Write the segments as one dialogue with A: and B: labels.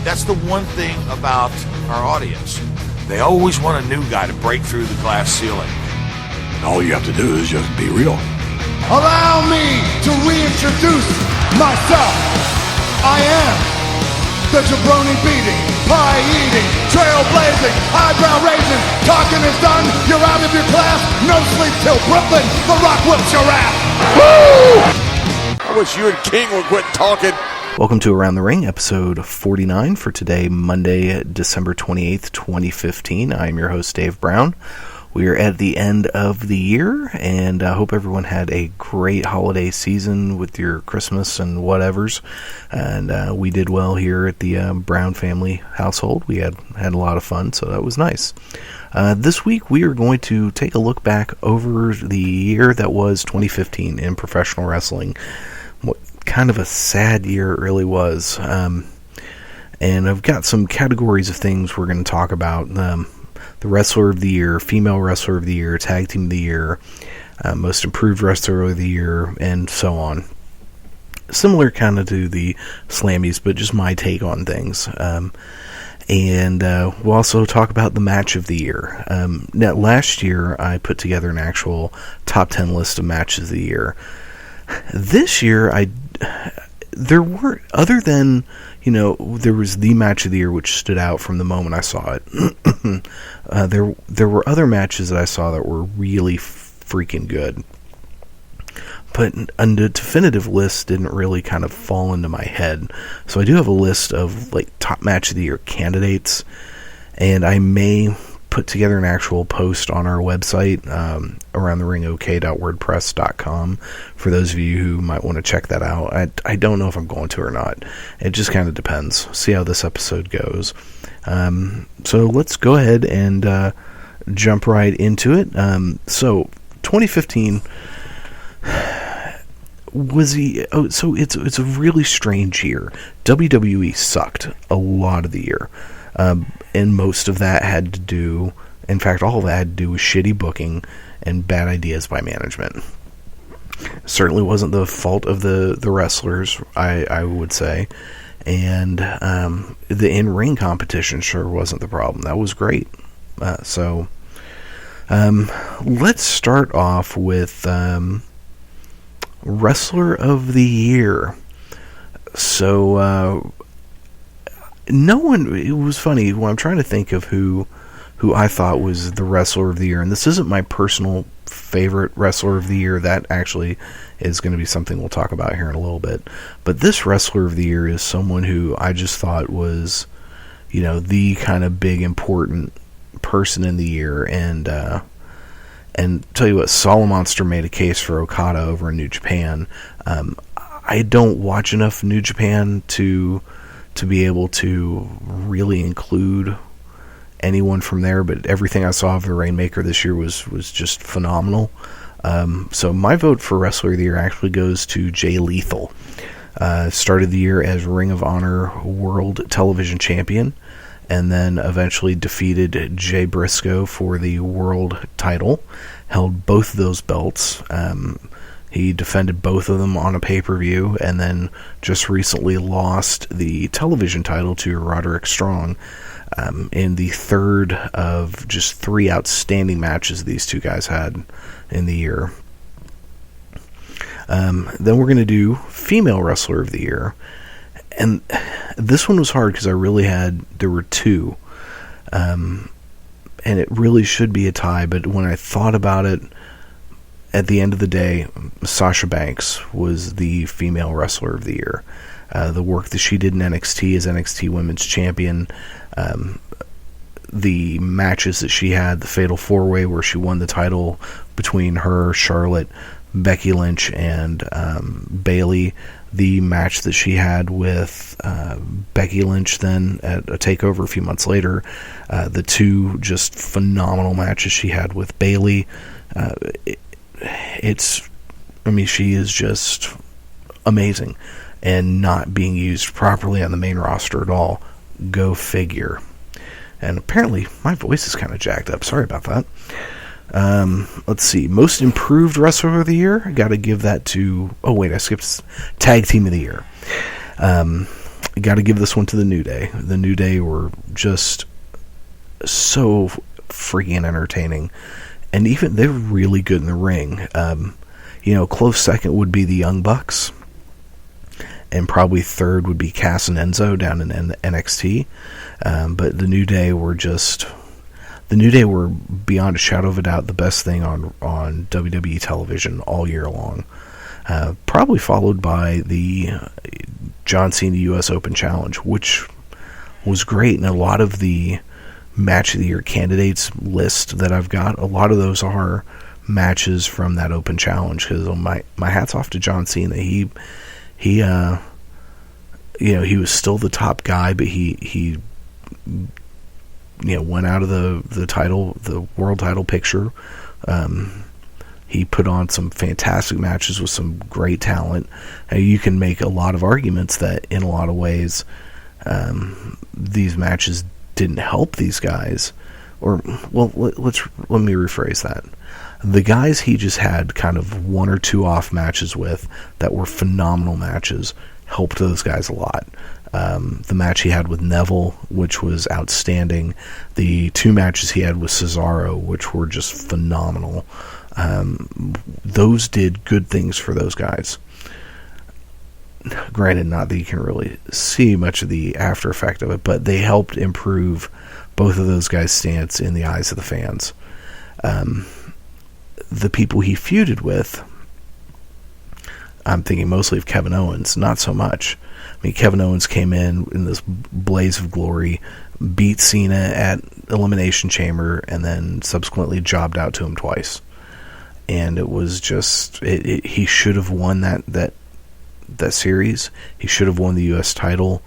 A: That's the one thing about our audience. They always want a new guy to break through the glass ceiling.
B: All you have to do is just be real.
C: Allow me to reintroduce myself. I am the jabroni beating, pie eating, trailblazing, eyebrow raising, talking is done, you're out of your class, no sleep till Brooklyn, The Rock whips your ass. Woo!
B: I wish you and King would quit talking.
D: Welcome to Around the Ring, episode 49 for today, Monday, December 28th, 2015. I'm your host, Dave Brown. We are at the end of the year, and I hope everyone had a great holiday season with your Christmas and whatevers. And we did well here at the Brown family household. We had a lot of fun, so that was nice. This week, we are going to take a look back over the year that was 2015 in professional wrestling. What kind of a sad year it really was. And I've got some categories of things we're going to talk about. The Wrestler of the Year, Female Wrestler of the Year, Tag Team of the Year, Most Improved Wrestler of the Year, and so on. Similar kind of to the Slammies, but just my take on things. And we'll also talk about the Match of the Year. Now, last year, I put together an actual top 10 list of Matches of the Year. This year, there weren't, other than, there was the Match of the Year which stood out from the moment I saw it. There were other matches that I saw that were really freaking good. But a definitive list didn't really kind of fall into my head. So I do have a list of top Match of the Year candidates, and I may put together an actual post on our website, aroundtheringok.wordpress.com, for those of you who might want to check that out. I don't know if I'm going to or not. It just kind of depends. See how this episode goes. So let's go ahead and jump right into it. So 2015 was so it's a really strange year. WWE sucked a lot of the year. And most of that had to do, in fact, all of that had to do with shitty booking and bad ideas by management. Certainly wasn't the fault of the wrestlers, I would say. And the in-ring competition sure wasn't the problem. That was great. So let's start off with Wrestler of the Year. So no one, it was funny when I'm trying to think of who I thought was the Wrestler of the Year, and this isn't my personal favorite Wrestler of the Year. That actually is going to be something we'll talk about here in a little bit. But this Wrestler of the Year is someone who I just thought was, the kind of big important person in the year. And tell you what, Solid Monster made a case for Okada over in New Japan. I don't watch enough New Japan to be able to really include anyone from there, but everything I saw of the Rainmaker this year was just phenomenal. So my vote for Wrestler of the Year actually goes to Jay Lethal. Started the year as Ring of Honor World Television Champion, and then eventually defeated Jay Briscoe for the world title. Held both of those belts. He defended both of them on a pay-per-view, and then just recently lost the television title to Roderick Strong in the third of just three outstanding matches these two guys had in the year. Then we're going to do Female Wrestler of the Year. And this one was hard because there were two. And it really should be a tie, but when I thought about it, at the end of the day, Sasha Banks was the Female Wrestler of the Year. The work that she did in NXT as NXT Women's Champion, the matches that she had, the Fatal 4-Way where she won the title between her, Charlotte, Becky Lynch, and Bayley, the match that she had with Becky Lynch then at a TakeOver a few months later, the two just phenomenal matches she had with Bayley. She is just amazing and not being used properly on the main roster at all. Go figure. And apparently my voice is kind of jacked up. Sorry about that. Let's see. Most Improved Wrestler of the Year. I got to give that to... Oh, wait, I skipped Tag Team of the Year. got to give this one to the New Day. The New Day were just so freaking entertaining, and even they're really good in the ring. Close second would be the Young Bucks, and probably third would be Cass and Enzo down in NXT. But the New Day were beyond a shadow of a doubt the best thing on WWE television all year long. Probably followed by the John Cena US Open Challenge, which was great. And a lot of the Match of the Year candidates list that I've got, a lot of those are matches from that Open Challenge. Because my hat's off to John Cena. He was still the top guy, but he went out of the world title picture. He put on some fantastic matches with some great talent. You can make a lot of arguments that in a lot of ways these matches didn't help these guys. Let me rephrase that. The guys he just had kind of one or two off matches with that were phenomenal matches helped those guys a lot. The match he had with Neville, which was outstanding. The two matches he had with Cesaro, which were just phenomenal. Those did good things for those guys. Granted, not that you can really see much of the after effect of it, but they helped improve both of those guys' stance in the eyes of the fans. The people he feuded with, I'm thinking mostly of Kevin Owens, not so much. I mean, Kevin Owens came in this blaze of glory, beat Cena at Elimination Chamber, and then subsequently jobbed out to him twice. And it was just, he should have won that series. He should have won the U.S. title,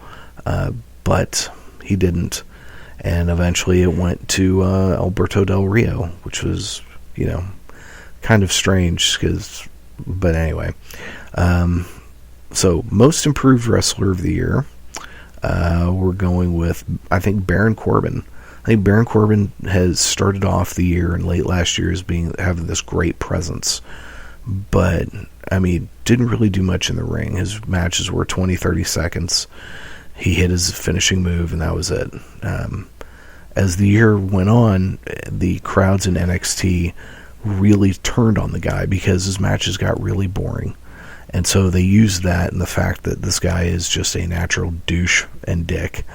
D: but he didn't. And eventually it went to Alberto Del Rio, which was, kind of strange, but anyway. So, most improved wrestler of the year, we're going with, I think, Baron Corbin. I think Baron Corbin has started off the year and late last year as having this great presence, but didn't really do much in the ring. His matches were 20-30 seconds. He hit his finishing move, and that was it. As the year went on, the crowds in NXT really turned on the guy because his matches got really boring. And so they used that and the fact that this guy is just a natural douche and dick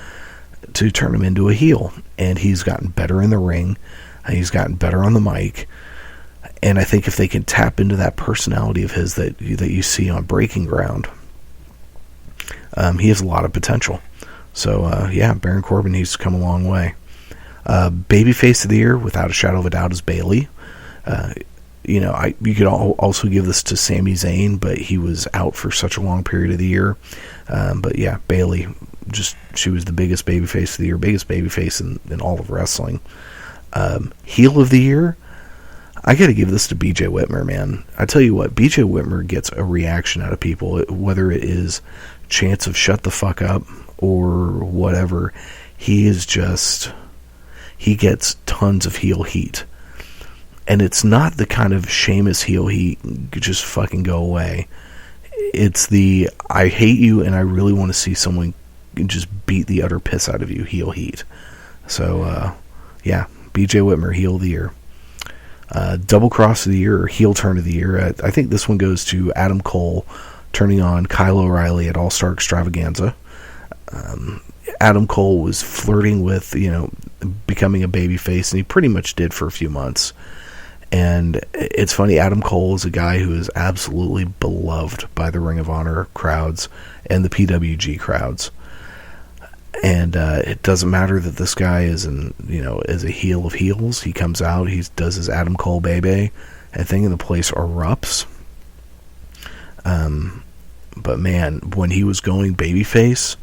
D: to turn him into a heel. And he's gotten better in the ring. He's gotten better on the mic. And I think if they can tap into that personality of his that you see on Breaking Ground, he has a lot of potential. So, Baron Corbin, he's come a long way. Babyface of the year, without a shadow of a doubt, is Bayley. You could also give this to Sami Zayn, but he was out for such a long period of the year. But yeah, Bayley, she was the biggest babyface of the year, biggest babyface in all of wrestling. Heel of the year, I got to give this to BJ Whitmer, man. I tell you what, BJ Whitmer gets a reaction out of people, whether it is chants of shut the fuck up or whatever. He gets tons of heel heat. And it's not the kind of Sheamus heel heat, just fucking go away. It's the, I hate you and I really want to see someone just beat the utter piss out of you heel heat. So, BJ Whitmer, heel of the year. Double cross of the year, or heel turn of the year. I think this one goes to Adam Cole turning on Kyle O'Reilly at All-Star Extravaganza. Adam Cole was flirting with, becoming a babyface, and he pretty much did for a few months. And it's funny, Adam Cole is a guy who is absolutely beloved by the Ring of Honor crowds and the PWG crowds. And it doesn't matter that this guy is is a heel of heels. He comes out, he does his Adam Cole baby, and thing, and the place erupts. But man, when he was going babyface,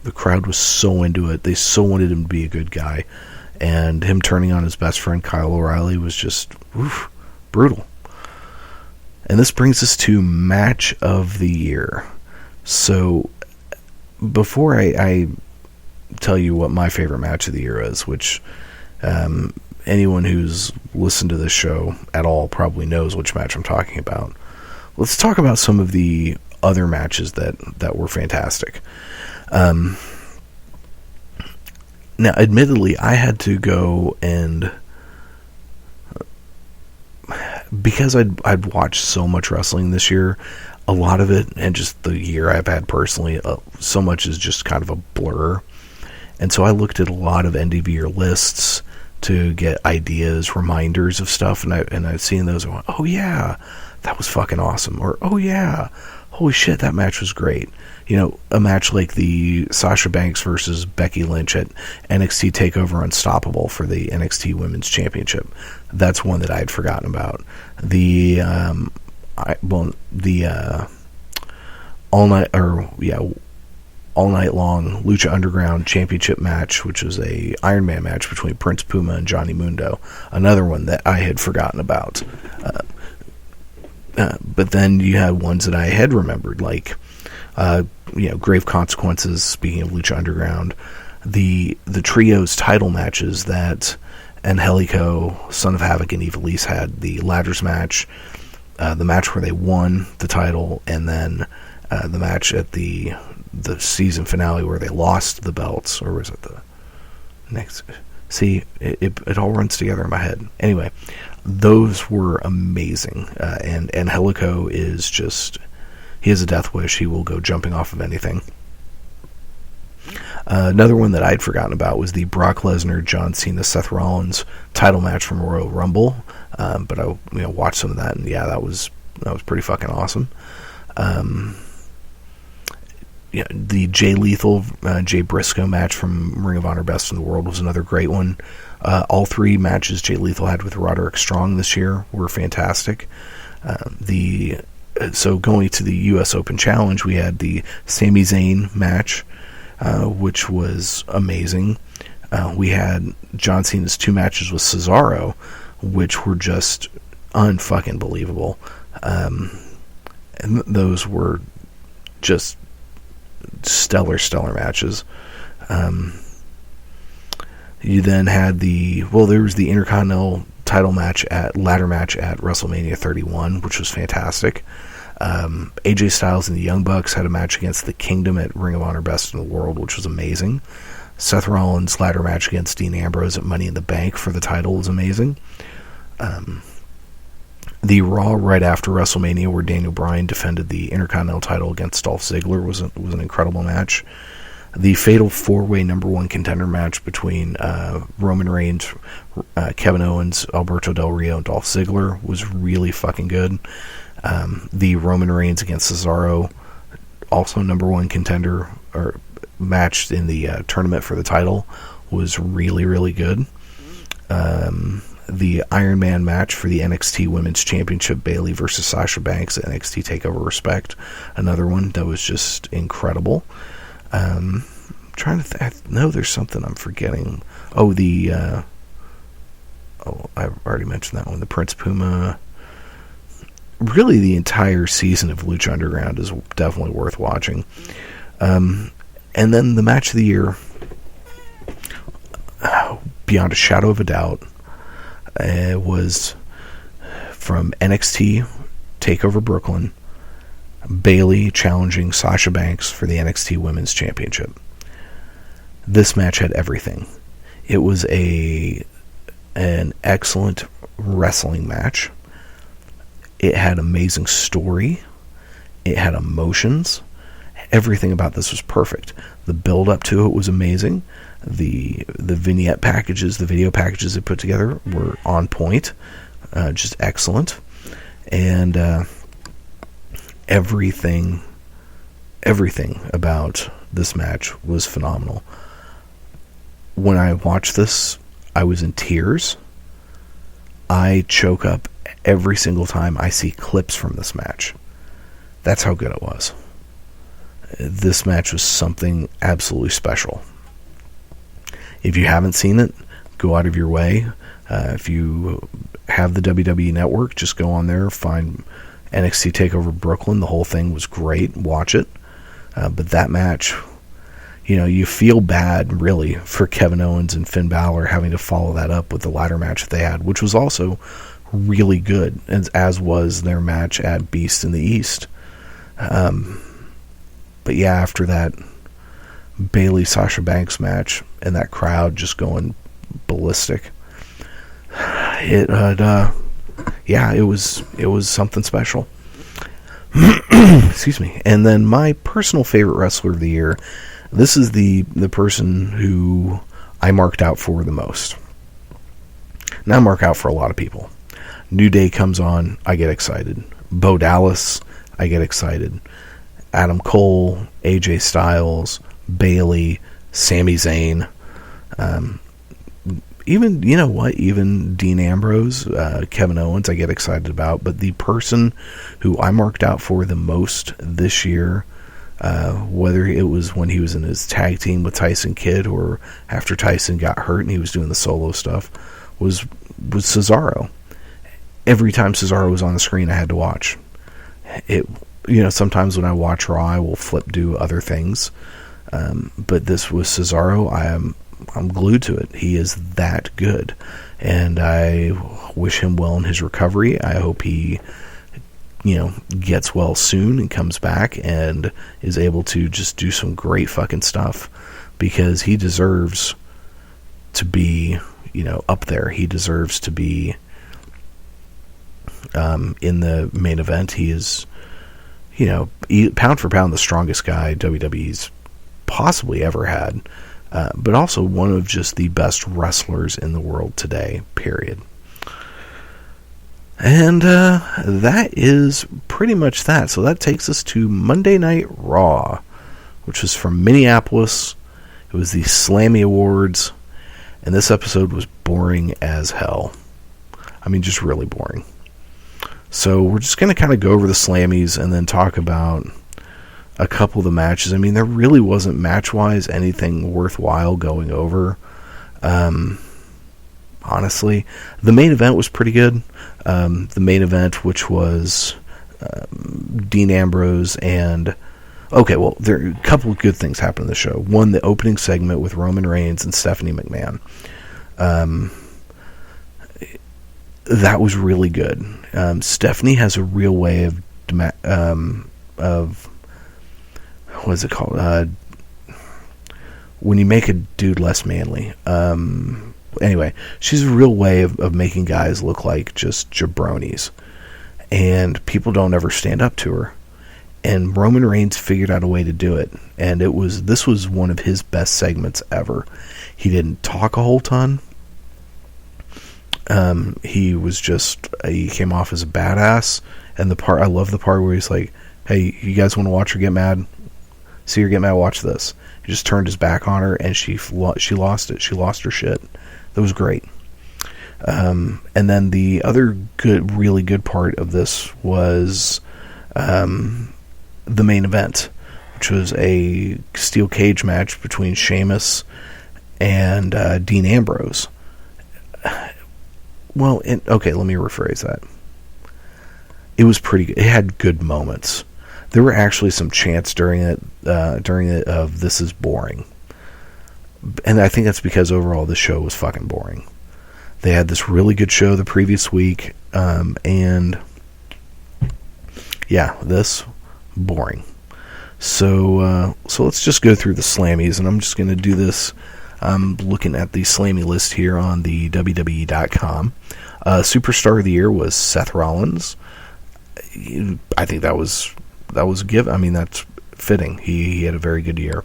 D: the crowd was so into it. They so wanted him to be a good guy. And him turning on his best friend Kyle O'Reilly was just brutal. And this brings us to match of the year. So before I tell you what my favorite match of the year is, which anyone who's listened to this show at all probably knows which match I'm talking about, let's talk about some of the other matches that were fantastic. Now, admittedly, I had to go and, because I'd watched so much wrestling this year, a lot of it, and just the year I've had personally, so much is just kind of a blur. And so I looked at a lot of end of year lists to get ideas, reminders of stuff, and I've seen those and went, oh yeah, that was fucking awesome, or oh yeah, holy shit, that match was great. You know, a match like the Sasha Banks versus Becky Lynch at NXT TakeOver Unstoppable for the NXT Women's Championship. That's one that I had forgotten about. The all night long Lucha Underground Championship match, which was a Iron Man match between Prince Puma and Johnny Mundo. Another one that I had forgotten about. But then you had ones that I had remembered, like Grave Consequences. Speaking of Lucha Underground, the trios title matches that Angelico, Son of Havoc, and Ivelisse had, the ladders match, the match where they won the title, and then the match at the season finale where they lost the belts, or was it the next? See, it all runs together in my head. Anyway, those were amazing, and Angelico is just, he has a death wish. He will go jumping off of anything. Another one that I'd forgotten about was the Brock Lesnar, John Cena, Seth Rollins title match from Royal Rumble. But I watched some of that, and yeah, that was pretty fucking awesome. The Jay Lethal, Jay Briscoe match from Ring of Honor Best in the World was another great one. All three matches Jay Lethal had with Roderick Strong this year were fantastic. So going to the U.S. Open Challenge, we had the Sami Zayn match, which was amazing. We had John Cena's 2 matches with Cesaro, which were just unfucking believable. And those were just stellar matches. You then had there was the Intercontinental title match ladder match at WrestleMania 31, which was fantastic. AJ Styles and the Young Bucks had a match against the Kingdom at Ring of Honor Best in the World, which was amazing. Seth Rollins' ladder match against Dean Ambrose at Money in the Bank for the title was amazing. The Raw right after WrestleMania, where Daniel Bryan defended the Intercontinental title against Dolph Ziggler, was an incredible match. The Fatal 4-Way number 1 contender match between Roman Reigns, Kevin Owens, Alberto Del Rio, and Dolph Ziggler was really fucking good. The Roman Reigns against Cesaro, also number 1 contender or match in the tournament for the title, was really, really good. The Iron Man match for the NXT Women's Championship, Bayley versus Sasha Banks at NXT TakeOver Respect, another one that was just incredible. Trying to I know there's something I'm forgetting. I've already mentioned that one. The Prince Puma. Really, the entire season of Lucha Underground is definitely worth watching. And then the match of the year, beyond a shadow of a doubt, was from NXT TakeOver Brooklyn, Bayley challenging Sasha Banks for the NXT Women's Championship. This match had everything. It was an excellent wrestling match. It had amazing story. It had emotions. Everything about this was perfect. The build up to it was amazing. The vignette packages, the video packages they put together were on point. Just excellent. And everything about this match was phenomenal. When I watched this, I was in tears. I choke up every single time I see clips from this match. That's how good it was. This match was something absolutely special. If you haven't seen it, go out of your way. If you have the WWE Network, just go on there, find NXT TakeOver Brooklyn. The whole thing was great. Watch it. But that match, you feel bad, really, for Kevin Owens and Finn Balor having to follow that up with the ladder match that they had, which was also really good, as was their match at Beast in the East. But yeah, after that Bayley Sasha Banks match and that crowd just going ballistic, it was something special. Excuse me. And then my personal favorite wrestler of the year, this is the person who I marked out for the most. Now I mark out for a lot of people. New Day comes on, I get excited. Bo Dallas, I get excited. Adam Cole, AJ Styles, Bayley, Sami Zayn, even, you know what, even Dean Ambrose, Kevin Owens, I get excited about. But the person who I marked out for the most this year, whether it was when he was in his tag team with Tyson Kidd or after Tyson got hurt and he was doing the solo stuff, was Cesaro. Every time Cesaro was on the screen, I had to watch it. You know, sometimes when I watch Raw, I will do other things. But this was Cesaro. I'm glued to it. He is that good. And I wish him well in his recovery. I hope he, gets well soon and comes back and is able to just do some great fucking stuff, because he deserves to be, up there. He deserves to be in the main event. He is, pound for pound, the strongest guy WWE's possibly ever had, but also one of just the best wrestlers in the world today, period. And that is pretty much that. So that takes us to Monday Night Raw, which was from Minneapolis. It was the Slammy Awards, and this episode was boring as hell. I mean, just really boring. So we're just going to kind of go over the Slammies and then talk about a couple of the matches. I mean, there really wasn't match-wise anything worthwhile going over. Honestly, the main event was pretty good. The main event, which was Dean Ambrose and... Okay, well, there are a couple of good things happened in the show. One, the opening segment with Roman Reigns and Stephanie McMahon. That was really good. Stephanie has a real way of what is it called? When you make a dude less manly. Anyway, she's a real way of making guys look like just jabronis, and people don't ever stand up to her. And Roman Reigns figured out a way to do it, and this was one of his best segments ever. He didn't talk a whole ton. He came off as a badass, and I love the part where he's like, "Hey, you guys want to watch her get mad? See her get mad? Watch this." He just turned his back on her, and she lost it. She lost her shit. That was great. And then the other really good part of this was the main event, which was a steel cage match between Sheamus and Dean Ambrose. Well, okay, let me rephrase that. It was pretty good. It had good moments. There were actually some chants during it of "this is boring," and I think that's because overall the show was fucking boring. They had this really good show the previous week, and yeah, this boring. So let's just go through the Slammies, and I'm just going to do this. I'm looking at the Slammy list here on the WWE.com. Superstar of the Year was Seth Rollins. I think that was a give. I mean, that's fitting. He had a very good year.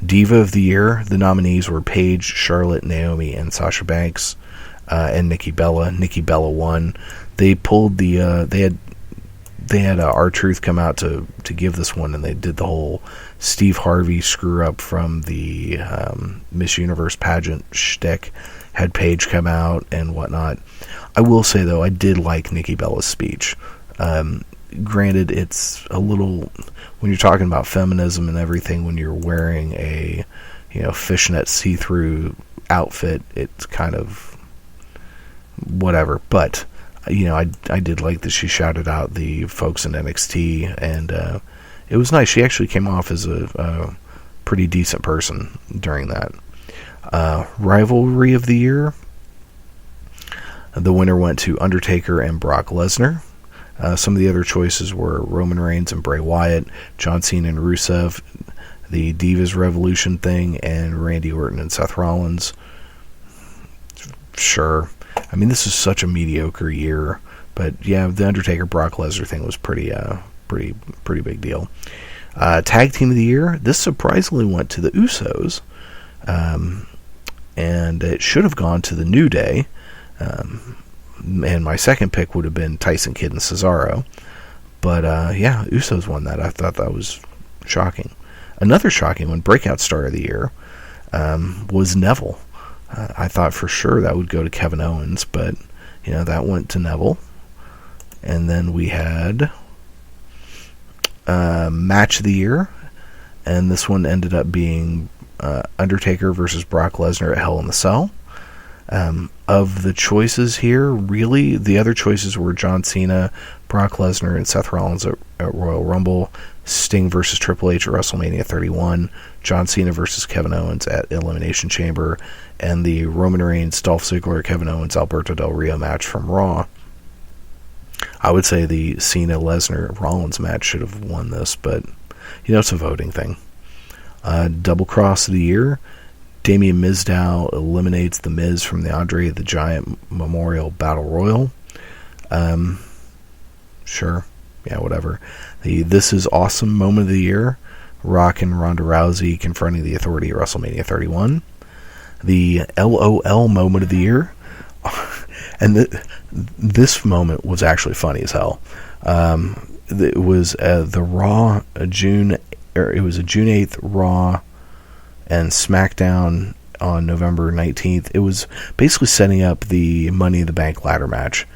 D: Diva of the Year, the nominees were Paige, Charlotte, Naomi, and Sasha Banks, and Nikki Bella. Nikki Bella won. They pulled they had R-Truth come out to give this one, and they did the whole Steve Harvey screw up from the Miss Universe pageant shtick. Had Paige come out and whatnot. I will say, though, I did like Nikki Bella's speech. Granted, it's a little, when you're talking about feminism and everything, when you're wearing a fishnet see-through outfit, it's kind of whatever. But I did like that she shouted out the folks in NXT, and it was nice. She actually came off as a pretty decent person during that. Rivalry of the Year, the winner went to Undertaker and Brock Lesnar. Some of the other choices were Roman Reigns and Bray Wyatt, John Cena and Rusev, the Divas Revolution thing, and Randy Orton and Seth Rollins. Sure. I mean, this is such a mediocre year, but yeah, the Undertaker Brock Lesnar thing was pretty big deal. Tag Team of the Year, this surprisingly went to the Usos, and it should have gone to the New Day, and my second pick would have been Tyson Kidd and Cesaro, but yeah, Usos won that. I thought that was shocking. Another shocking one, Breakout Star of the Year, was Neville. I thought for sure that would go to Kevin Owens, but that went to Neville. And then we had Match of the Year, and this one ended up being Undertaker versus Brock Lesnar at Hell in the Cell. Of the choices here, really, the other choices were John Cena, Brock Lesnar, and Seth Rollins at Royal Rumble, Sting versus Triple H at WrestleMania 31, John Cena versus Kevin Owens at Elimination Chamber, and the Roman Reigns, Dolph Ziggler, Kevin Owens, Alberto Del Rio match from Raw. I would say the Cena-Lesnar-Rollins match should have won this, but, it's a voting thing. Double Cross of the Year, Damian Mizdow eliminates The Miz from the Andre the Giant Memorial Battle Royal. Sure. Yeah, whatever. The This Is Awesome moment of the year, Rock and Ronda Rousey confronting the Authority at WrestleMania 31. The LOL moment of the year, and this moment was actually funny as hell. It was the Raw June 8th Raw and SmackDown on November 19th. It was basically setting up the Money in the Bank ladder match,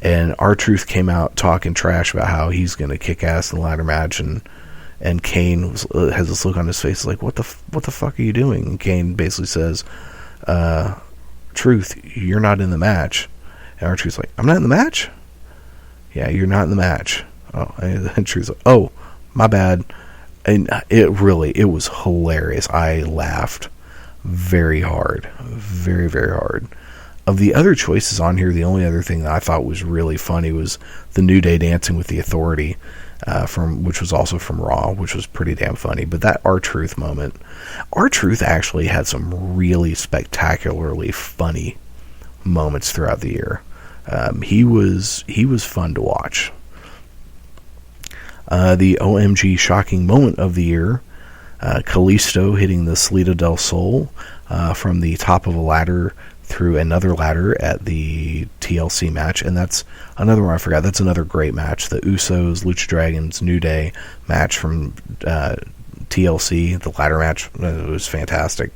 D: and R-Truth came out talking trash about how he's going to kick ass in the ladder match, and Kane has this look on his face like, what the fuck are you doing? And Kane basically says, Truth, you're not in the match. And R-Truth's like, I'm not in the match? Yeah, you're not in the match. Oh, and Truth's like, oh, my bad. And it was hilarious. I laughed very hard. Very, very hard. Of the other choices on here, the only other thing that I thought was really funny was the New Day dancing with the Authority, which was also from Raw, which was pretty damn funny. But that R-Truth moment, R-Truth actually had some really spectacularly funny moments throughout the year. He was fun to watch. The OMG shocking moment of the year, Kalisto hitting the Salida del Sol from the top of a ladder through another ladder at the TLC match, and that's another one I forgot. That's another great match. The Usos, Lucha Dragons, New Day match from TLC, the ladder match, it was fantastic.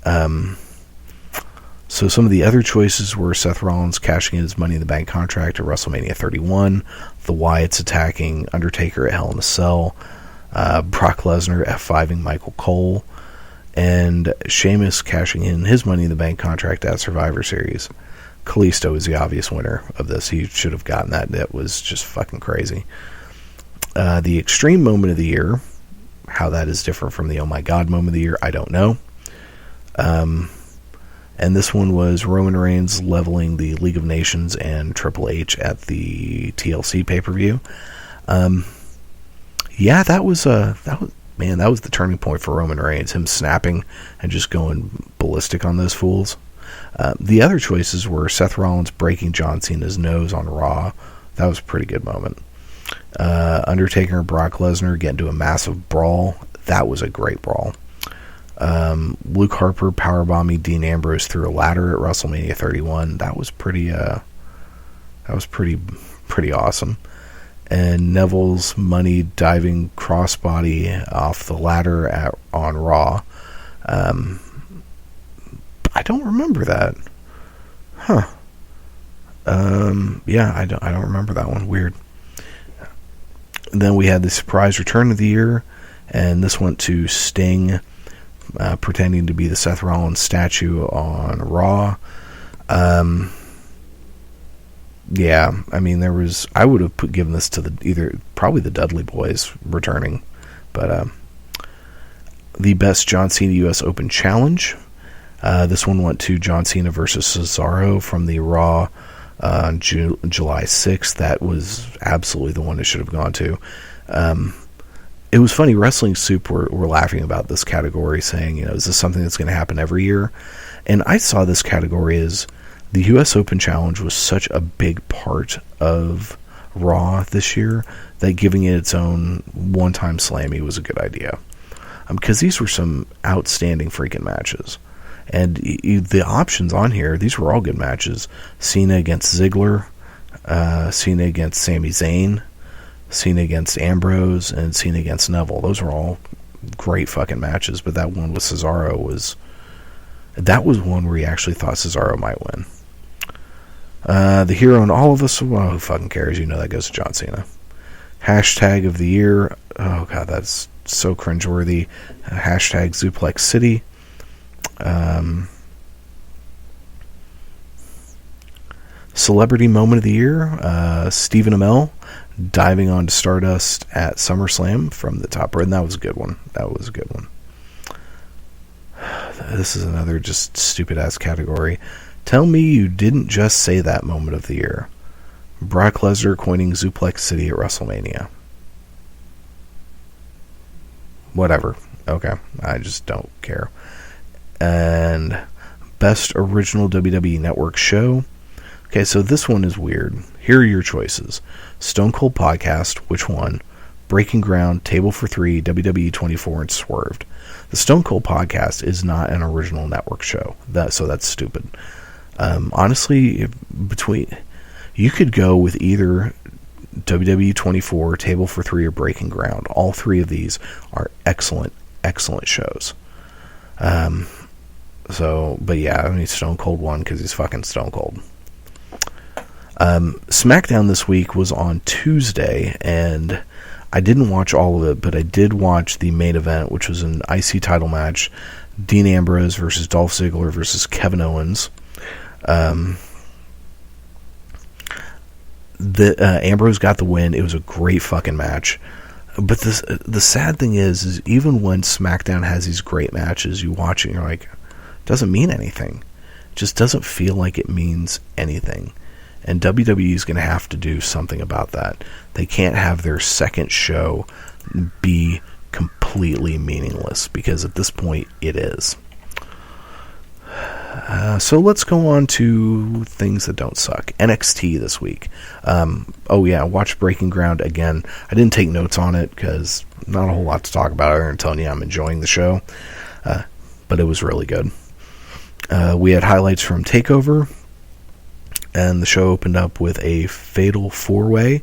D: So some of the other choices were Seth Rollins cashing in his Money in the Bank contract at WrestleMania 31, the Wyatts attacking Undertaker at Hell in a Cell, Brock Lesnar F5ing Michael Cole, and Sheamus cashing in his Money in the Bank contract at Survivor Series. Kalisto is the obvious winner of this. He should have gotten that. That was just fucking crazy. The Extreme moment of the year, how that is different from the Oh My God moment of the year, I don't know. And this one was Roman Reigns leveling the League of Nations and Triple H at the TLC pay-per-view. Yeah, that was the turning point for Roman Reigns, him snapping and just going ballistic on those fools. The other choices were Seth Rollins breaking John Cena's nose on Raw. That was a pretty good moment. Undertaker and Brock Lesnar get into a massive brawl. That was a great brawl. Luke Harper powerbombing Dean Ambrose through a ladder at WrestleMania 31. That was pretty awesome. And Neville's money diving crossbody off the ladder on Raw. I don't remember that. Huh. Yeah, I don't remember that one. Weird. And then we had the surprise return of the year, and this went to Sting, pretending to be the Seth Rollins statue on Raw. Yeah, I mean, I would have given this to probably the Dudley Boys returning, but the best John Cena US Open Challenge. This one went to John Cena versus Cesaro from the Raw on July 6th. That was absolutely the one it should have gone to. It was funny, Wrestling Soup were laughing about this category, saying, is this something that's going to happen every year? And I saw this category as the U.S. Open Challenge was such a big part of Raw this year that giving it its own one-time Slammy was a good idea. Because these were some outstanding freaking matches. And the options on here, these were all good matches. Cena against Ziggler, Cena against Sami Zayn, Cena against Ambrose, and Cena against Neville. Those were all great fucking matches, but that one with Cesaro was one where you actually thought Cesaro might win. The hero in all of us, well, who fucking cares? That goes to John Cena. Hashtag of the year, oh god, that's so cringeworthy. Hashtag Suplex City. Celebrity moment of the year, Stephen Amell diving onto Stardust at SummerSlam from the top rope, and that was a good one. This is another just stupid ass category. Tell me you didn't just say that moment of the year. Brock Lesnar coining Suplex City at WrestleMania. Whatever. Okay, I just don't care. And best original WWE Network show. Okay, so this one is weird. Here are your choices. Stone Cold Podcast, which one? Breaking Ground, Table for Three, WWE 24, and Swerved. The Stone Cold Podcast is not an original network show, so that's stupid. Honestly, you could go with either WWE 24, Table for Three, or Breaking Ground. All three of these are excellent shows. But yeah, Stone Cold won because he's fucking Stone Cold. SmackDown this week was on Tuesday, and I didn't watch all of it, but I did watch the main event, which was an IC title match. Dean Ambrose versus Dolph Ziggler versus Kevin Owens. Ambrose got the win. It was a great fucking match. But the sad thing is even when SmackDown has these great matches, you watch it and you're like, it doesn't mean anything. It just doesn't feel like it means anything. And WWE is going to have to do something about that. They can't have their second show be completely meaningless, because at this point it is. So let's go on to things that don't suck. NXT this week. Watch Breaking Ground again. I didn't take notes on it because not a whole lot to talk about other than telling you I'm enjoying the show. But it was really good. We had highlights from TakeOver. And the show opened up with a fatal four-way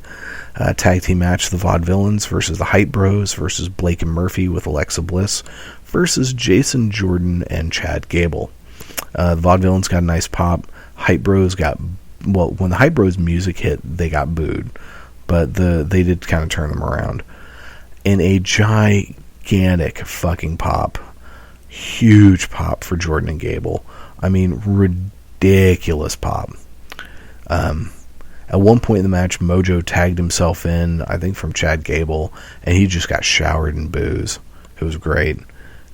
D: tag team match. The Vaudevillains versus the Hype Bros versus Blake and Murphy with Alexa Bliss versus Jason Jordan and Chad Gable. The Vaudevillains got a nice pop. Hype Bros when the Hype Bros music hit, they got booed. But they did kind of turn them around. In a gigantic fucking pop. Huge pop for Jordan and Gable. I mean, ridiculous pop. At one point in the match, Mojo tagged himself in, I think from Chad Gable, and he just got showered in booze. It was great.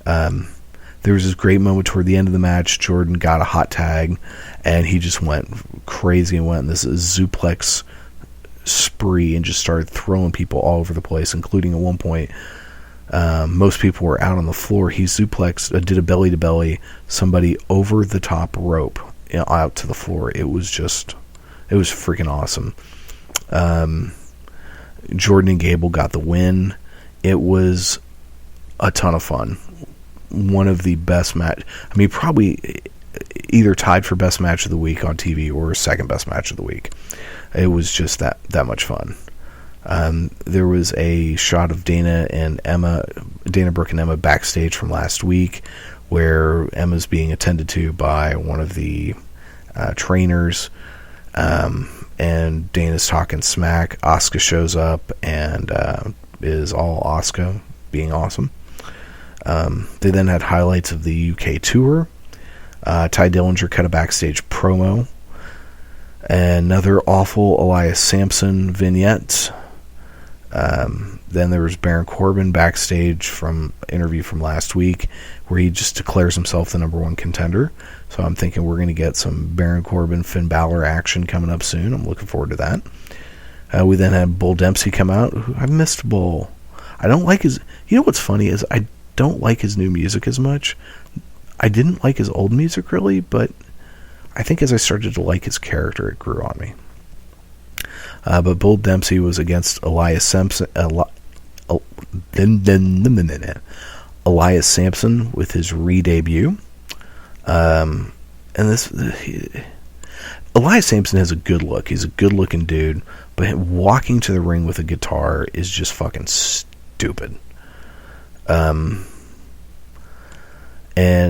D: There was this great moment toward the end of the match. Jordan got a hot tag, and he just went crazy and went in this Suplex spree and just started throwing people all over the place, including at one point, most people were out on the floor. He did a belly-to-belly, somebody over the top rope, out to the floor. It was freaking awesome. Jordan and Gable got the win. It was a ton of fun. One of the best probably either tied for best match of the week on TV or second best match of the week. It was just that much fun. There was a shot of Dana Brooke and Emma backstage from last week, where Emma's being attended to by one of the trainers. And Dana's talking smack. Asuka shows up and is all Asuka being awesome. They then had highlights of the UK tour. Ty Dillinger cut a backstage promo. Another awful Elias Sampson vignette. Then there was Baron Corbin backstage from interview from last week where he just declares himself the number one contender. So I'm thinking we're going to get some Baron Corbin, Finn Balor action coming up soon. I'm looking forward to that. We then had Bull Dempsey come out. I missed Bull. I don't like his... You know what's funny is I don't like his new music as much. I didn't like his old music really, but I think as I started to like his character, it grew on me. But Bull Dempsey was against Elias Sampson with his re-debut. And Elias Sampson has a good look. He's a good-looking dude, but walking to the ring with a guitar is just fucking stupid. And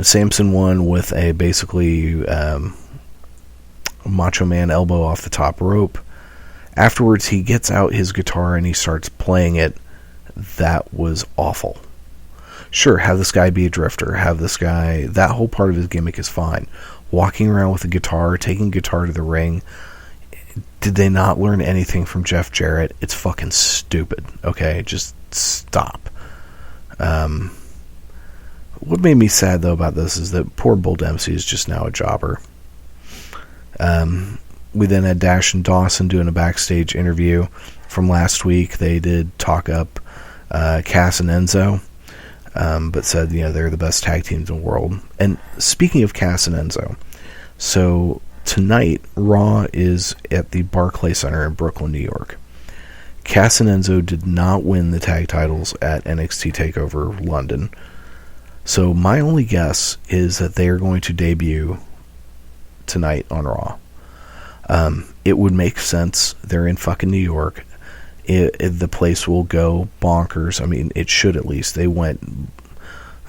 D: Sampson won with a basically Macho Man elbow off the top rope. Afterwards, he gets out his guitar and he starts playing it. That was awful. Sure, have this guy be a drifter. Have this guy... That whole part of his gimmick is fine. Walking around with a guitar, taking guitar to the ring. Did they not learn anything from Jeff Jarrett? It's fucking stupid. Okay, just stop. What made me sad, though, about this is that poor Bull Dempsey is just now a jobber. We then had Dash and Dawson doing a backstage interview from last week. They did talk up Cass and Enzo, but said, they're the best tag teams in the world. And speaking of Cass and Enzo, so tonight, Raw is at the Barclays Center in Brooklyn, New York. Cass and Enzo did not win the tag titles at NXT TakeOver London. So my only guess is that they are going to debut tonight on Raw. It would make sense. They're in fucking New York. The place will go bonkers. I mean, it should at least. They went...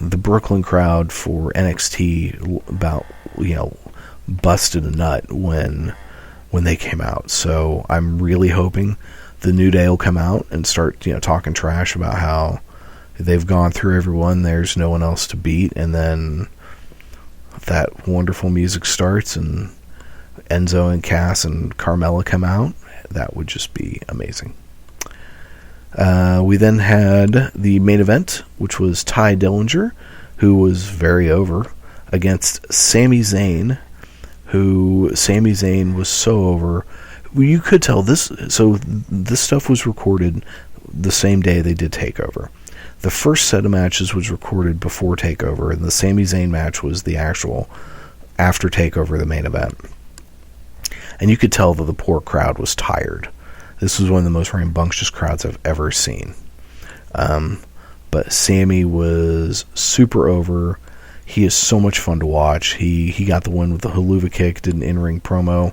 D: The Brooklyn crowd for NXT about, busted a nut when they came out. So I'm really hoping the New Day will come out and start, talking trash about how they've gone through everyone. There's no one else to beat. And then that wonderful music starts and Enzo and Cass and Carmella come out. That would just be amazing. We then had the main event, which was Ty Dillinger, who was very over, against Sami Zayn, who Sami Zayn was so over. You could tell this. So this stuff was recorded the same day they did TakeOver. The first set of matches was recorded before TakeOver, and the Sami Zayn match was the actual after TakeOver, the main event. And you could tell that the poor crowd was tired. This was one of the most rambunctious crowds I've ever seen. But Sammy was super over. He is so much fun to watch. He got the win with the haluva kick, did an in-ring promo,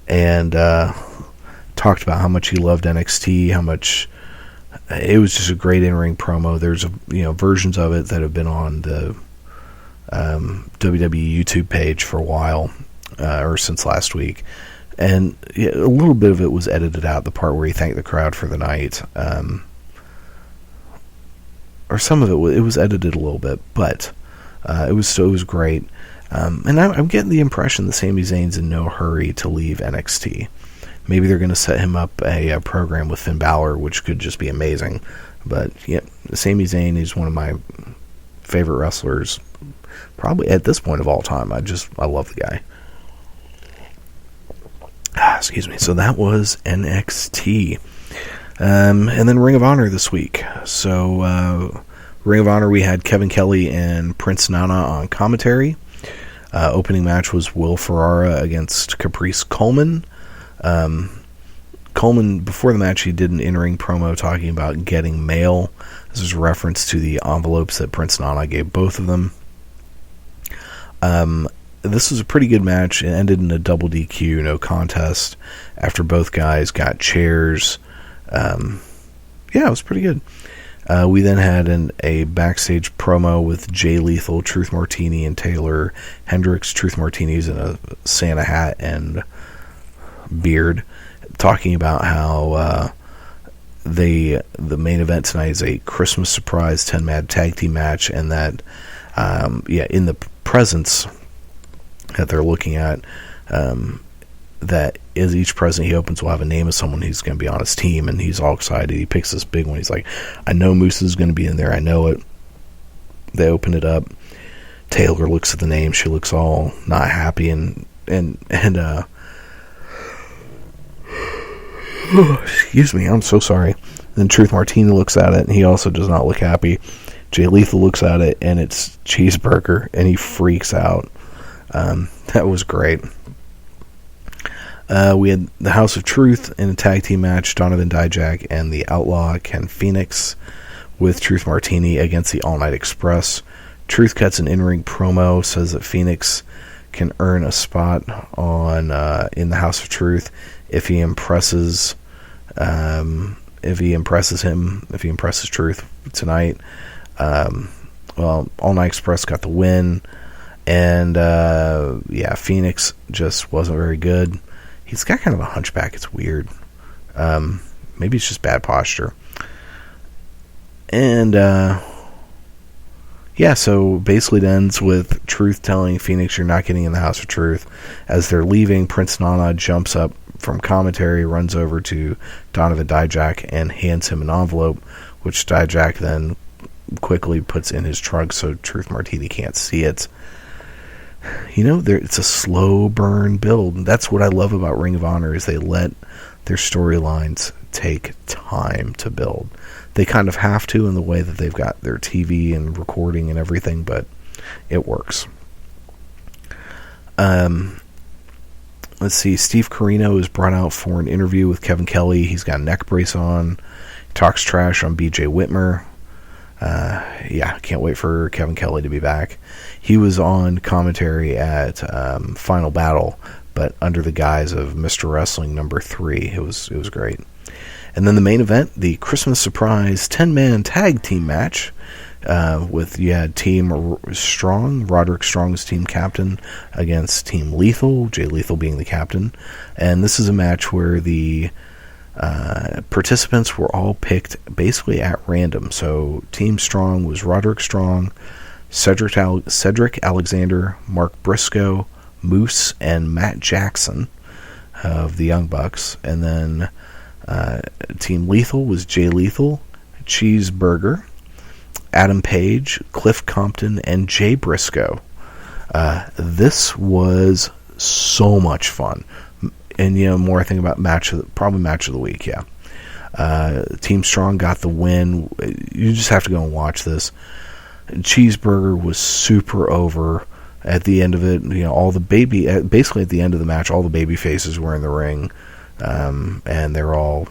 D: and talked about how much he loved NXT, how much... It was just a great in-ring promo. There's versions of it that have been on the WWE YouTube page for a while, or since last week. And a little bit of it was edited out, the part where he thanked the crowd for the night. Or some of it was edited a little bit, but it was great. And I'm getting the impression that Sami Zayn's in no hurry to leave NXT. Maybe they're going to set him up a program with Finn Balor, which could just be amazing. But yeah, Sami Zayn is one of my favorite wrestlers, probably at this point of all time. I love the guy. Excuse me. So that was NXT. And then Ring of Honor this week. So Ring of Honor, we had Kevin Kelly and Prince Nana on commentary. Opening match was Will Ferrara against Caprice Coleman. Coleman, before the match, he did an in-ring promo talking about getting mail. This is a reference to the envelopes that Prince Nana gave both of them. This was a pretty good match. It ended in a double DQ, no contest, after both guys got chairs. It was pretty good. We then had a backstage promo with Jay Lethal, Truth Martini, and Taylor Hendricks. Truth Martini's in a Santa hat and beard, talking about how the main event tonight is a Christmas surprise 10-man tag team match, and that in the presents that they're looking at, that as each present he opens will have a name of someone who's going to be on his team, and he's all excited. He picks this big one. He's like, I know Moose is going to be in there. I know it. They open it up. Taylor looks at the name. She looks all not happy, and excuse me, I'm so sorry. Then Truth Martini looks at it, and he also does not look happy. Jay Lethal looks at it, and it's Cheeseburger, and he freaks out. That was great. We had the House of Truth in a tag team match, Donovan Dijak and the Outlaw Ken Phoenix with Truth Martini against the All Night Express. Truth cuts an in-ring promo, says that Phoenix can earn a spot on in the House of Truth if he impresses Truth tonight. All Night Express got the win, and Phoenix just wasn't very good. He's got kind of a hunchback. It's weird. Maybe it's just bad posture. And so basically it ends with Truth telling Phoenix, you're not getting in the House of Truth. As they're leaving, Prince Nana jumps up from commentary, runs over to Donovan Dijak and hands him an envelope, which Dijak then quickly puts in his trunk so Truth Martini can't see it. It's a slow burn build. That's what I love about Ring of Honor, is they let their storylines take time to build. They kind of have to in the way that they've got their TV and recording and everything, but it works. Let's see. Steve Corino is brought out for an interview with Kevin Kelly. He's got a neck brace on. He talks trash on BJ Whitmer. Can't wait for Kevin Kelly to be back. He was on commentary at Final Battle, but under the guise of Mr. Wrestling number 3. It was great. And then the main event, the Christmas surprise 10-man tag team match with Team Strong, Roderick Strong's team captain, against Team Lethal, Jay Lethal being the captain. And this is a match where the participants were all picked basically at random. So Team Strong was Roderick Strong, Cedric Alexander, Mark Briscoe, Moose, and Matt Jackson of the Young Bucks. And then Team Lethal was Jay Lethal, Cheeseburger, Adam Page, Cliff Compton, and Jay Briscoe. This was so much fun. And more I think about match of the week. Team Strong got the win. You just have to go and watch this. Cheeseburger was super over at the end of it. Basically at the end of the match, all the baby faces were in the ring, and they're all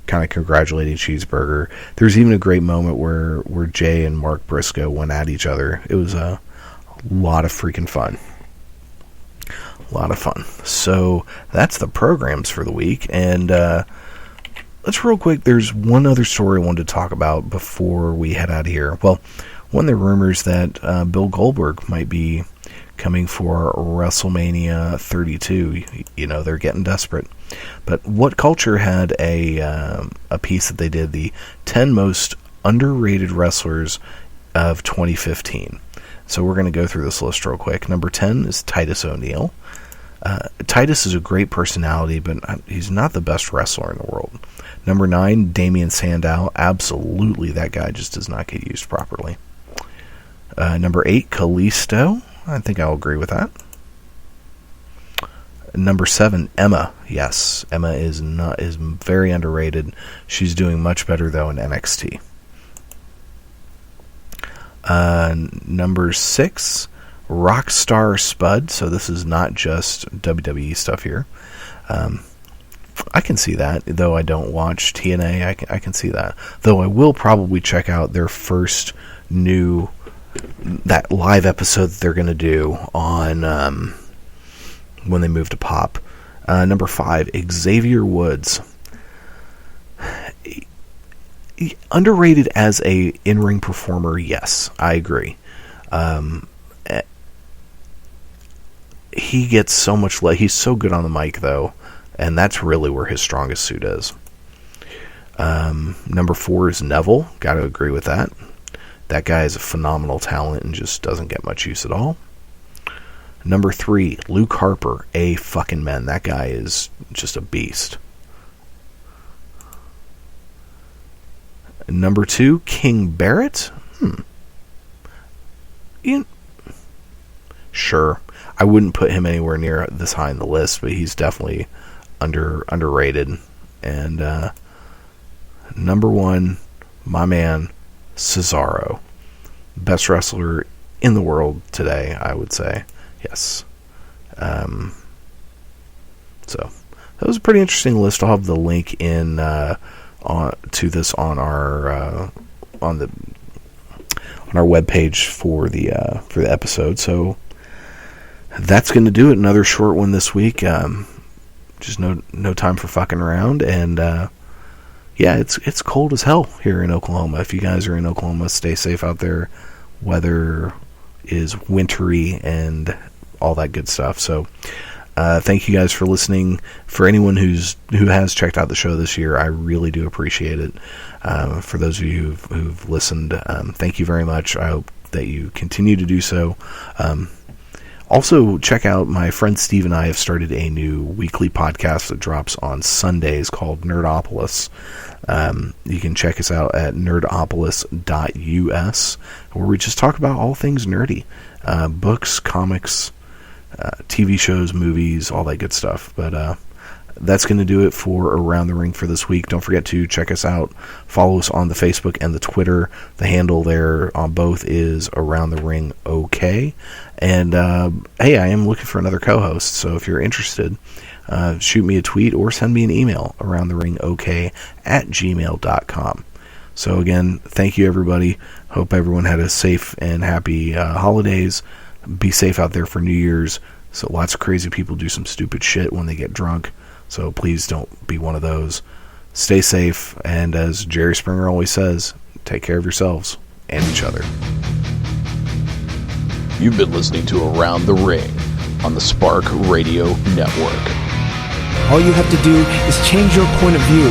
D: kind of congratulating Cheeseburger. There's even a great moment where Jay and Mark Briscoe went at each other. It was a lot of freaking fun. A lot of fun. So that's the programs for the week. And let's real quick, there's one other story I wanted to talk about before we head out of here. Well, one of the rumors that Bill Goldberg might be coming for WrestleMania 32. They're getting desperate. But What Culture had a piece that they did, the 10 most underrated wrestlers of 2015. So we're going to go through this list real quick. Number 10 is Titus O'Neil. Titus is a great personality, but he's not the best wrestler in the world. Number 9, Damian Sandow. Absolutely, that guy just does not get used properly. Number 8, Kalisto. I think I'll agree with that. Number 7, Emma. Yes, Emma is very underrated. She's doing much better though in NXT. Number 6, Rockstar Spud. So this is not just WWE stuff here. I can see that, though I don't watch TNA. I can see that, though I will probably check out their first that live episode that they're going to do on when they move to Pop. Number 5, Xavier Woods. Underrated as a in-ring performer, yes, I agree. He gets so much he's so good on the mic, though, and that's really where his strongest suit is. Number 4 is Neville. Got to agree with that. That guy is a phenomenal talent and just doesn't get much use at all. Number 3, Luke Harper, A fucking men. That guy is just a beast. Number 2, King Barrett. Sure. I wouldn't put him anywhere near this high in the list, but he's definitely underrated. And number 1, my man, Cesaro. Best wrestler in the world today, I would say. Yes. So that was a pretty interesting list. I'll have the link in to this on our webpage for the episode. So that's going to do it. Another short one this week. Just no time for fucking around. And yeah, it's cold as hell here in Oklahoma. If you guys are in Oklahoma, stay safe out there. Weather is wintry and all that good stuff. So thank you guys for listening. For anyone who has checked out the show this year, I really do appreciate it. For those of you who've listened, thank you very much. I hope that you continue to do so. Also, check out my friend Steve and I have started a new weekly podcast that drops on Sundays called Nerdopolis. You can check us out at nerdopolis.us, where we just talk about all things nerdy. Books, comics, TV shows, movies, all that good stuff. But that's going to do it for Around the Ring for this week. Don't forget to check us out. Follow us on the Facebook and the Twitter. The handle there on both is Around the Ring OK. And hey, I am looking for another co-host, so if you're interested, shoot me a tweet or send me an email, aroundtheringok@gmail.com. So again, thank you everybody. Hope everyone had a safe and happy holidays. Be safe out there for New Year's. So lots of crazy people do some stupid shit when they get drunk. So please don't be one of those. Stay safe, and as Jerry Springer always says, take care of yourselves and each other.
E: You've been listening to Around the Ring on the Spark Radio Network.
F: All you have to do is change your point of view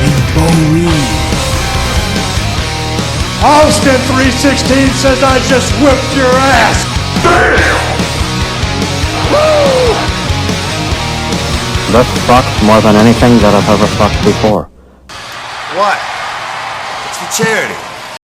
F: and believe.
C: Austin 316 says I just whipped your ass. Damn! Woo!
G: This sucks more than anything that I've ever sucked before.
A: What? It's for charity.